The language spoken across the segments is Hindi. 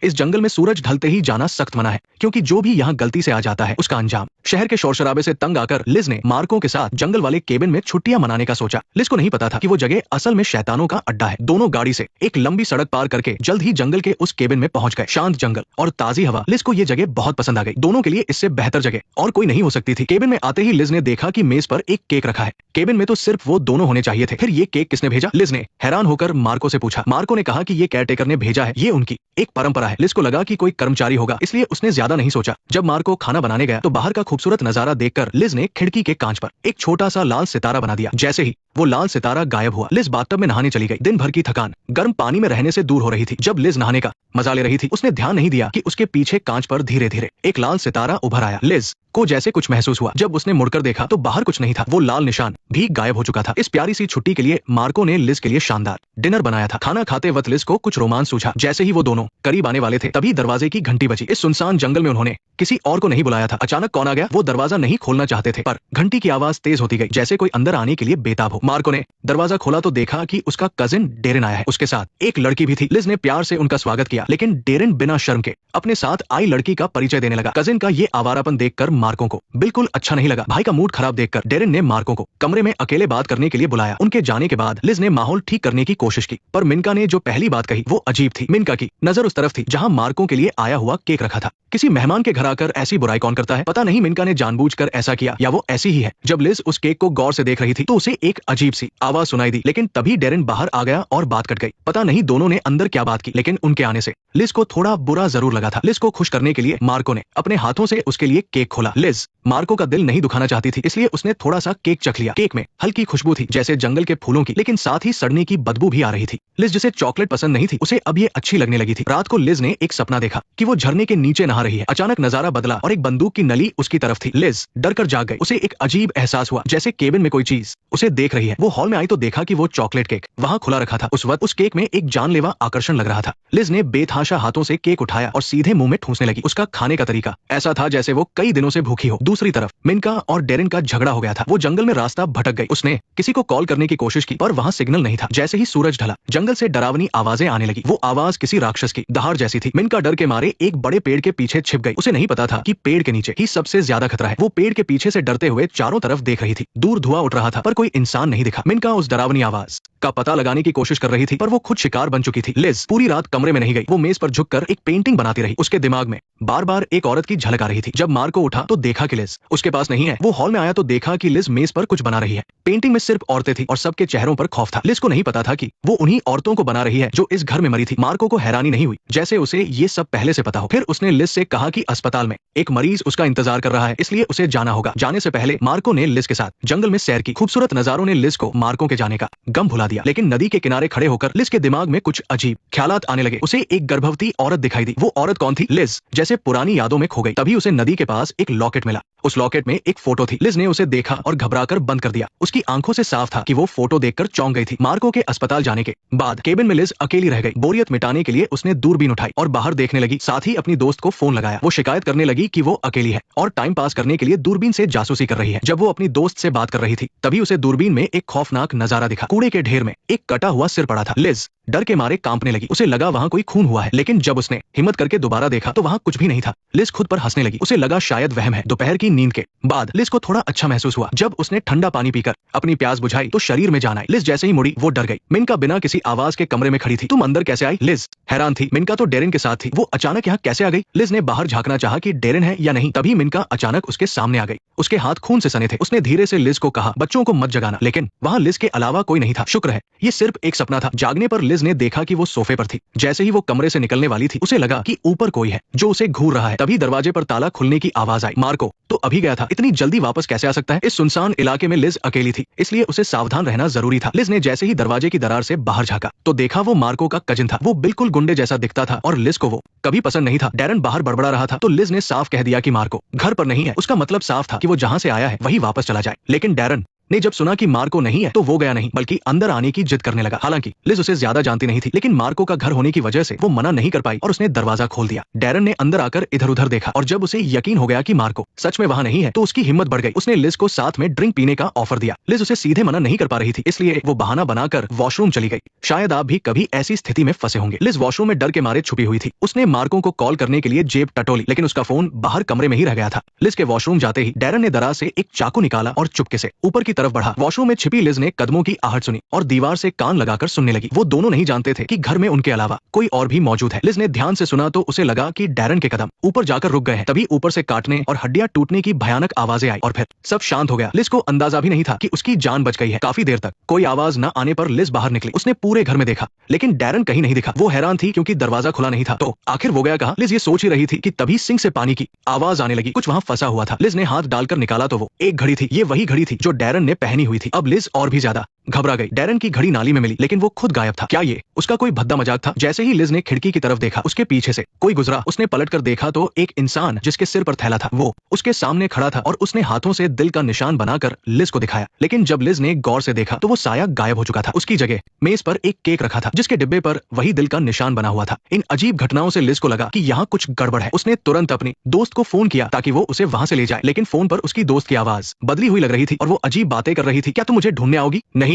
इस जंगल में सूरज ढलते ही जाना सख्त मना है, क्योंकि जो भी यहाँ गलती से आ जाता है उसका अंजाम। शहर के शोर शराबे से तंग आकर लिज ने मार्को के साथ जंगल वाले केबिन में छुट्टियां मनाने का सोचा। लिज को नहीं पता था कि वो जगह असल में शैतानों का अड्डा है। दोनों गाड़ी से एक लंबी सड़क पार करके जल्द ही जंगल के उस केबिन में पहुंच गए। शांत जंगल और ताजी हवा, लिज को ये जगह बहुत पसंद आ गई। दोनों के लिए इससे बेहतर जगह और कोई नहीं हो सकती थी। केबिन में आते ही लिज ने देखा कि मेज पर एक केक रखा है। केबिन में तो सिर्फ वो दोनों होने चाहिए थे। फिर ये केक किसने भेजा? लिज ने हैरान होकर मार्को से पूछा। मार्को ने कहा कि ये केयरटेकर ने भेजा है, ये उनकी एक परंपरा है। लिज को लगा कि कोई कर्मचारी होगा, इसलिए उसने ज्यादा नहीं सोचा। जब मार्को खाना बनाने गया तो बाहर का खूबसूरत नजारा देखकर लिज ने खिड़की के कांच पर एक छोटा सा लाल सितारा बना दिया। जैसे ही वो लाल सितारा गायब हुआ, लिज बाथटब में नहाने चली गई। दिन भर की थकान गर्म पानी में रहने से दूर हो रही थी। जब लिज नहाने का मजा ले रही थी, उसने ध्यान नहीं दिया कि उसके पीछे कांच पर धीरे धीरे एक लाल सितारा उभर आया। लिज को जैसे कुछ महसूस हुआ। जब उसने मुड़कर देखा तो बाहर कुछ नहीं था, वो लाल निशान भी गायब हो चुका था। इस प्यारी सी छुट्टी के लिए मार्को ने लिज के लिए शानदार डिनर बनाया था। खाना खाते वक्त लिज को कुछ रोमांच सूझा। जैसे ही वो दोनों करीब आने वाले थे, तभी दरवाजे की घंटी बजी। इस सुनसान जंगल में उन्होंने किसी और को नहीं बुलाया था। अचानक कौन आ गया? वो दरवाजा नहीं खोलना चाहते थे, पर घंटी की आवाज तेज होती गई, जैसे कोई अंदर आने के लिए बेताब हो। मार्को ने दरवाजा खोला तो देखा कि उसका कजिन डेरेन आया है। उसके साथ एक लड़की भी थी। लिज ने प्यार से उनका स्वागत किया, लेकिन डेरेन बिना शर्म के अपने साथ आई लड़की का परिचय देने लगा। कजिन का ये आवारापन देखकर मार्को को बिल्कुल अच्छा नहीं लगा। भाई का मूड खराब देखकर डेरेन ने मार्को को कमरे में अकेले बात करने के लिए बुलाया। उनके जाने के बाद लिज ने माहौल ठीक करने की कोशिश की, पर मिनका ने जो पहली बात कही वो अजीब थी। मिनका की नजर उस तरफ थी जहां मार्को के लिए आया हुआ केक रखा था। किसी मेहमान के घर आकर ऐसी बुराई कौन करता है? पता नहीं मिनका ने जानबूझकर ऐसा किया या वो ऐसी ही है। जब लिज उस केक को गौर से देख रही थी तो उसे एक अजीब सी आवाज सुनाई दी, लेकिन तभी डेरेन बाहर आ गया और बात कट गई। पता नहीं दोनों ने अंदर क्या बात की, लेकिन उनके आने से लिज को थोड़ा बुरा जरूर लगा था। लिज को खुश करने के लिए मार्को ने अपने हाथों से उसके लिए केक खोला। लिज मार्को का दिल नहीं दुखाना चाहती थी, इसलिए उसने थोड़ा सा केक चख लिया। केक में हल्की खुशबू थी, जैसे जंगल के फूलों की, लेकिन साथ ही सड़ने की बदबू भी आ रही थी। लिज जिसे चॉकलेट पसंद नहीं थी, उसे अब ये अच्छी लगने लगी थी। रात को लिज ने एक सपना देखा कि वो झरने के नीचे नहा रही है। अचानक नजारा बदला और एक बंदूक की नली उसकी तरफ थी। लिज डर कर जाग गई। उसे एक अजीब एहसास हुआ, जैसे केबिन में कोई चीज उसे देख रही है। वो हॉल में आई तो देखा कि वो चॉकलेट केक वहाँ खुला रखा था। उस वक्त उस केक में एक जानलेवा आकर्षण लग रहा था। लिज ने बेतहाशा हाथों से केक उठाया और सीधे मुंह में ठूंसने लगी। उसका खाने का तरीका ऐसा था जैसे वो कई दिनों से भूखी हो। दूसरी तरफ मिनका और डेरेन का झगड़ा हो गया था। वो जंगल में रास्ता भटक गई। उसने किसी को कॉल करने की कोशिश की, पर वहाँ सिग्नल नहीं था। जैसे ही सूरज ढला, जंगल से डरावनी आवाजें आने लगी। वो आवाज किसी राक्षस की दहाड़ जैसी थी। मिनका डर के मारे एक बड़े पेड़ के पीछे छिप गई। उसे नहीं पता था कि पेड़ के नीचे ही सबसे ज्यादा खतरा है। वो पेड़ के पीछे से डरते हुए चारों तरफ देख रही थी। दूर धुआं उठ रहा था, पर कोई इंसान नहीं दिखा। मिनका उस डरावनी आवाज का पता लगाने की कोशिश कर रही थी, पर वो खुद शिकार बन चुकी थी। लिज पूरी रात कमरे में नहीं गई। वो मेज पर झुककर एक पेंटिंग बनाती रही। उसके दिमाग में बार बार एक औरत की झलक आ रही थी। जब मार्को उठा तो देखा कि लिज उसके पास नहीं है। वो हॉल में आया तो देखा कि लिज मेज पर कुछ बना रही है। पेंटिंग में सिर्फ औरतें थी और सबके चेहरों पर खौफ था। लिज को नहीं पता था कि वो उन्हीं औरतों को बना रही है जो इस घर में मरी थी। मार्को को हैरानी नहीं हुई, जैसे उसे ये सब पहले से पता हो। फिर उसने लिज से कहा कि अस्पताल में एक मरीज उसका इंतजार कर रहा है, इसलिए उसे जाना होगा। जाने से पहले मार्को ने लिज के साथ जंगल में सैर की। खूबसूरत नजारों ने लिज को मार्को के जाने का गम भुला दिया, लेकिन नदी के किनारे खड़े होकर लिज के दिमाग में कुछ अजीब ख्यालात आने लगे। उसे एक गर्भवती औरत दिखाई दी। वो औरत कौन थी? लिज जैसे पुरानी यादों में खो गई। तभी उसे नदी के पास एक लॉकेट मिला। उस लॉकेट में एक फोटो थी। लिज ने उसे देखा और घबराकर बंद कर दिया। उसकी आंखों से साफ था कि वो फोटो देखकर चौंक गई थी। मार्को के अस्पताल जाने के बाद केबिन में लिज अकेली रह गई। बोरियत मिटाने के लिए उसने दूरबीन उठाई और बाहर देखने लगी। साथ ही अपनी दोस्त को फोन लगाया। वो शिकायत करने लगी कि वो अकेली है और टाइम पास करने के लिए दूरबीन से जासूसी कर रही है। जब वो अपनी दोस्त से बात कर रही थी, तभी उसे दूरबीन में एक खौफनाक नजारा दिखा। कूड़े के ढेर में एक कटा हुआ सिर पड़ा था। लिज डर के मारे कांपने लगी। उसे लगा वहाँ कोई खून हुआ है, लेकिन जब उसने हिम्मत करके दोबारा देखा तो वहाँ कुछ भी नहीं था। लिज खुद पर हंसने लगी। उसे लगा शायद वहम है। दोपहर की नींद के बाद लिज को थोड़ा अच्छा महसूस हुआ। जब उसने ठंडा पानी पीकर अपनी प्यास बुझाई तो शरीर में जान आई। लिज जैसे ही मुड़ी वो डर गई। मिनका बिना किसी आवाज के कमरे में खड़ी थी। तुम अंदर कैसे आई? लिज हैरान थी। मिनका तो डेरेन के साथ थी, वो अचानक यहाँ कैसे आ गई? लिज ने बाहर झांकना चाहा कि डेरेन है या नहीं, तभी मिनका अचानक उसके सामने आ गई। उसके हाथ खून से सने थे। उसने धीरे से लिज को कहा, बच्चों को मत जगाना, लेकिन वहाँ लिज के अलावा कोई नहीं था। शुक्र है ये सिर्फ एक सपना था। जागने पर लिज ने देखा कि वो सोफे पर थी। जैसे ही वो कमरे से निकलने वाली थी, उसे लगा कि ऊपर कोई है जो उसे घूर रहा है। तभी दरवाजे पर ताला खुलने की आवाज आई। मार्को तो अभी गया था, इतनी जल्दी वापस कैसे आ सकता है? इस सुनसान इलाके में लिज अकेली थी, इसलिए उसे सावधान रहना जरूरी था। लिज ने जैसे ही दरवाजे की दरार से बाहर झांका तो देखा वो मार्को का कजिन था। वो बिल्कुल गुंडे जैसा दिखता था और लिज को वो कभी पसंद नहीं था। डेरेन बाहर बड़बड़ा रहा था तो लिज ने साफ कह दिया कि मार्को घर पर नहीं है। उसका मतलब साफ था कि वो जहाँ से आया है वही वापस चला जाए, लेकिन डेरेन ने जब सुना कि मार्को नहीं है तो वो गया नहीं बल्कि अंदर आने की जिद करने लगा। हालांकि लिज उसे ज्यादा जानती नहीं थी, लेकिन मार्को का घर होने की वजह से वो मना नहीं कर पाई और उसने दरवाजा खोल दिया। डैरन ने अंदर आकर इधर उधर देखा और जब उसे यकीन हो गया कि मार्को सच में वहाँ नहीं है तो उसकी हिम्मत बढ़ गई। उसने लिज को साथ में ड्रिंक पीने का ऑफर दिया। लिज उसे सीधे मना नहीं कर पा रही थी, इसलिए वो बहाना बनाकर वॉशरूम चली गई। शायद आप भी कभी ऐसी स्थिति में फंसे होंगे। लिज वॉशरूम में डर के मारे छुपी हुई थी। उसने मार्को को कॉल करने के लिए जेब टटोली, लेकिन उसका फोन बाहर कमरे में ही रह गया था। लिज के वॉशरूम जाते ही डैरन ने दराज से एक चाकू निकाला और चुपके से ऊपर की तरफ बढ़ा। वॉशरूम में छिपी लिज ने कदमों की आहट सुनी और दीवार से कान लगाकर सुनने लगी। वो दोनों नहीं जानते थे कि घर में उनके अलावा कोई और भी मौजूद है। लिज ने ध्यान से सुना तो उसे लगा कि डैरन के कदम ऊपर जाकर रुक गए हैं। तभी ऊपर से काटने और हड्डियां टूटने की भयानक आवाजें आई और फिर सब शांत हो गया। लिज को अंदाजा भी नहीं था कि उसकी जान बच गई है। काफी देर तक कोई आवाज न आने पर लिज बाहर निकली। उसने पूरे घर में देखा, लेकिन डैरन कहीं नहीं दिखा। वो हैरान थी क्योंकि दरवाजा खुला नहीं था। तो आखिर वो गया कहाँ? लिज ये सोच ही रही थी कि तभी सिंक से पानी की आवाज आने लगी। कुछ वहाँ फंसा हुआ था। लिज ने हाथ डालकर निकाला तो वो एक घड़ी थी। ये वही घड़ी थी जो डैरन ने पहनी हुई थी। अब लिज और भी ज्यादा घबरा गई। डैरन की घड़ी नाली में मिली, लेकिन वो खुद गायब था। क्या ये उसका कोई भद्दा मजाक था? जैसे ही लिज ने खिड़की की तरफ देखा, उसके पीछे से कोई गुजरा। उसने पलटकर देखा तो एक इंसान जिसके सिर पर थैला था वो उसके सामने खड़ा था और उसने हाथों से दिल का निशान बनाकर लिज को दिखाया। लेकिन जब लिज ने गौर से देखा तो वो साया गायब हो चुका था। उसकी जगह मेज पर एक केक रखा था जिसके डिब्बे पर वही दिल का निशान बना हुआ था। इन अजीब घटनाओं से लिज को लगा कि यहाँ कुछ गड़बड़ है। उसने तुरंत अपनी दोस्त को फोन किया ताकि वो उसे वहां से ले जाए, लेकिन फोन पर उसकी दोस्त की आवाज बदली हुई लग रही थी और वो अजीब बातें कर रही थी। क्या तुम मुझे ढूंढने आओगी? नहीं,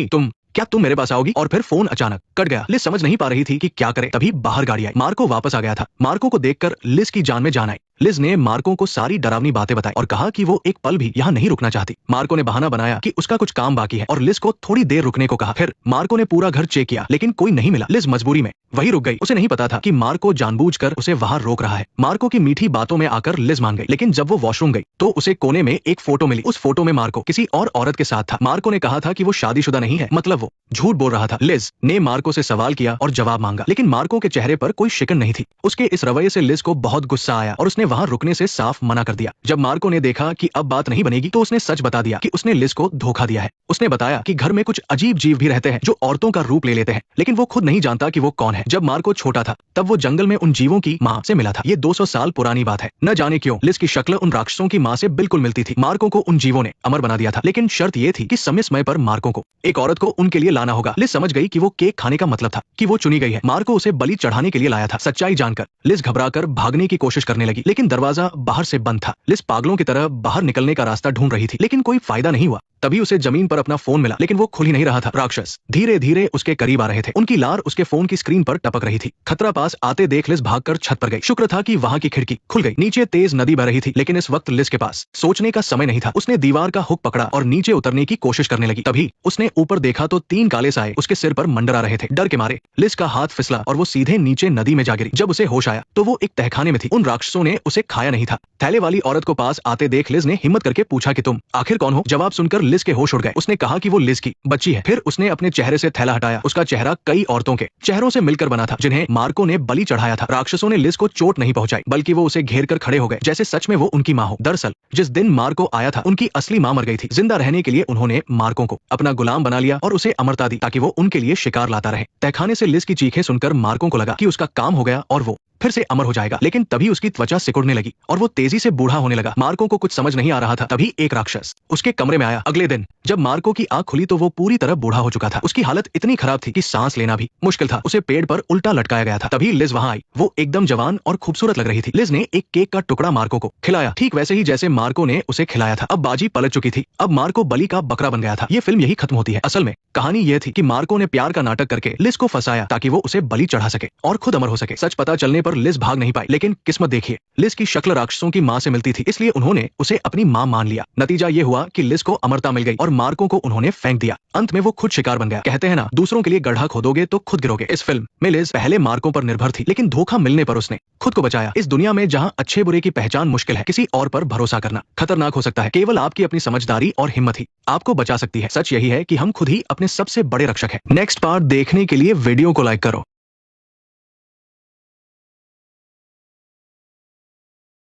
क्या तुम मेरे पास आओगी? और फिर फोन अचानक कट गया। लिज समझ नहीं पा रही थी कि क्या करे। तभी बाहर गाड़ी आई। मार्को वापस आ गया था। मार्को को देखकर लिज की जान में जान आई। लिज ने मार्को को सारी डरावनी बातें बताई और कहा कि वो एक पल भी यहाँ नहीं रुकना चाहती। मार्को ने बहाना बनाया कि उसका कुछ काम बाकी है और लिज को थोड़ी देर रुकने को कहा। फिर मार्को ने पूरा घर चेक किया, लेकिन कोई नहीं मिला। लिज मजबूरी में वही रुक गई। उसे नहीं पता था कि मार्को जानबूझकर उसे वहां रोक रहा है। मार्को की मीठी बातों में आकर लिज मान गई, लेकिन जब वो वॉशरूम गई तो उसे कोने में एक फोटो मिली। उस फोटो में मार्को किसी और औरत के साथ था। मार्को ने कहा था कि वो शादीशुदा नहीं है, मतलब वो झूठ बोल रहा था। लिज ने मार्को से सवाल किया और जवाब मांगा, लेकिन मार्को के चेहरे पर कोई शिकन नहीं थी। उसके इस रवैये से लिज को बहुत गुस्सा आया और उसने वहां रुकने से साफ मना कर दिया। जब मार्को ने देखा कि अब बात नहीं बनेगी तो उसने सच बता दिया कि उसने लिज को धोखा दिया है। उसने बताया कि घर में कुछ अजीब जीव भी रहते हैं जो औरतों का रूप ले लेते हैं, लेकिन वो खुद नहीं जानता कि वो कौन है। जब मार्को छोटा था तब वो जंगल में उन जीवों की माँ से मिला था। ये 200 साल पुरानी बात है। न जाने क्यों लिज की शक्ल उन राक्षसों की माँ से बिल्कुल मिलती थी। मार्को को उन जीवों ने अमर बना दिया था, लेकिन शर्त ये थी कि समय समय पर मार्को को एक औरत को उनके लिए लाना होगा। लिज समझ गई कि वो केक खाने का मतलब था कि वो चुनी गई है। मार्को उसे बलि चढ़ाने के लिए लाया था। सच्चाई जानकर लिज घबराकर भागने की कोशिश करने लगी, लेकिन दरवाजा बाहर से बंद था। लिज पागलों की तरह बाहर निकलने का रास्ता ढूंढ रही थी, लेकिन कोई फायदा नहीं हुआ। तभी उसे जमीन पर अपना फोन मिला, लेकिन वो खुल ही नहीं रहा था। राक्षस धीरे धीरे उसके करीब आ रहे थे। उनकी लार उसके फोन की स्क्रीन पर टपक रही थी। खतरा पास आते देख लिज भागकर छत पर गई। शुक्र था कि वहां की खिड़की खुल गई। नीचे तेज नदी बह रही थी, लेकिन इस वक्त लिज के पास सोचने का समय नहीं था। उसने दीवार का हुक पकड़ा और नीचे उतरने की कोशिश करने लगी। तभी उसने ऊपर देखा तो 3 काले साए उसके सिर पर मंडरा रहे थे। डर के मारे लिज का हाथ फिसला और वो सीधे नीचे नदी में जा गिरी। जब उसे होश आया तो वो एक तहखाने में थी। उन राक्षसों ने उसे खाया नहीं था। थैले वाली औरत को पास आते देख लिज ने हिम्मत करके पूछा कि तुम आखिर कौन हो? जवाब सुनकर लिज के होश उड़ गए। उसने कहा कि वो लिज की बच्ची है। फिर उसने अपने चेहरे से थैला हटाया। उसका चेहरा कई औरतों के चेहरों से मिलकर बना था जिन्हें मार्को ने बलि चढ़ाया था। राक्षसों ने लिज को चोट नहीं पहुंचाई, बल्कि वो उसे घेर कर खड़े हो गए जैसे सच में वो उनकी माँ हो। दरअसल जिस दिन मार्को आया था उनकी असली माँ मर गई थी। जिंदा रहने के लिए उन्होंने मार्को को अपना गुलाम बना लिया और उसे अमरता दी ताकि वो उनके लिए शिकार लाता रहे। तहखाने से लिज की चीखें सुनकर मार्को को लगा कि उसका काम हो गया और वो फिर से अमर हो जाएगा, लेकिन तभी उसकी त्वचा सिकुड़ने लगी और वो तेजी से बूढ़ा होने लगा। मार्को को कुछ समझ नहीं आ रहा था। तभी एक राक्षस उसके कमरे में आया। अगले दिन जब मार्को की आंख खुली तो वो पूरी तरह बूढ़ा हो चुका था। उसकी हालत इतनी खराब थी कि सांस लेना भी मुश्किल था। उसे पेड़ पर उल्टा लटकाया गया था। तभी लिज वहां आई। वो एकदम जवान और खूबसूरत लग रही थी। लिज ने एक केक का टुकड़ा मार्को को खिलाया, ठीक वैसे ही जैसे मार्को ने उसे खिलाया था। अब बाजी पलट चुकी थी। अब मार्को बलि का बकरा बन गया था। ये फिल्म यही खत्म होती है। असल में कहानी ये थी कि मार्को ने प्यार का नाटक करके लिज को फंसाया ताकि वो उसे बलि चढ़ा सके और खुद अमर हो सके। सच पता चलने पर लिज भाग नहीं पाई, लेकिन किस्मत देखिए, लिज की शक्ल राक्षसों की माँ से मिलती थी, इसलिए उन्होंने उसे अपनी माँ मान लिया। नतीजा ये हुआ कि लिज को अमरता मिल गई और मार्को को उन्होंने फेंक दिया। अंत में वो खुद शिकार बन गया। कहते हैं ना, दूसरों के लिए गड्ढा खोदोगे तो खुद गिरोगे। इस फिल्म में लिज पहले मार्को पर निर्भर थी, लेकिन धोखा मिलने पर उसने खुद को बचाया। इस दुनिया में जहाँ अच्छे बुरे की पहचान मुश्किल है, किसी और पर भरोसा करना खतरनाक हो सकता है। केवल आपकी अपनी समझदारी और हिम्मत ही आपको बचा सकती है। सच यही है कि हम खुद ही अपने सबसे बड़े रक्षक हैं। नेक्स्ट पार्ट देखने के लिए वीडियो को लाइक करो।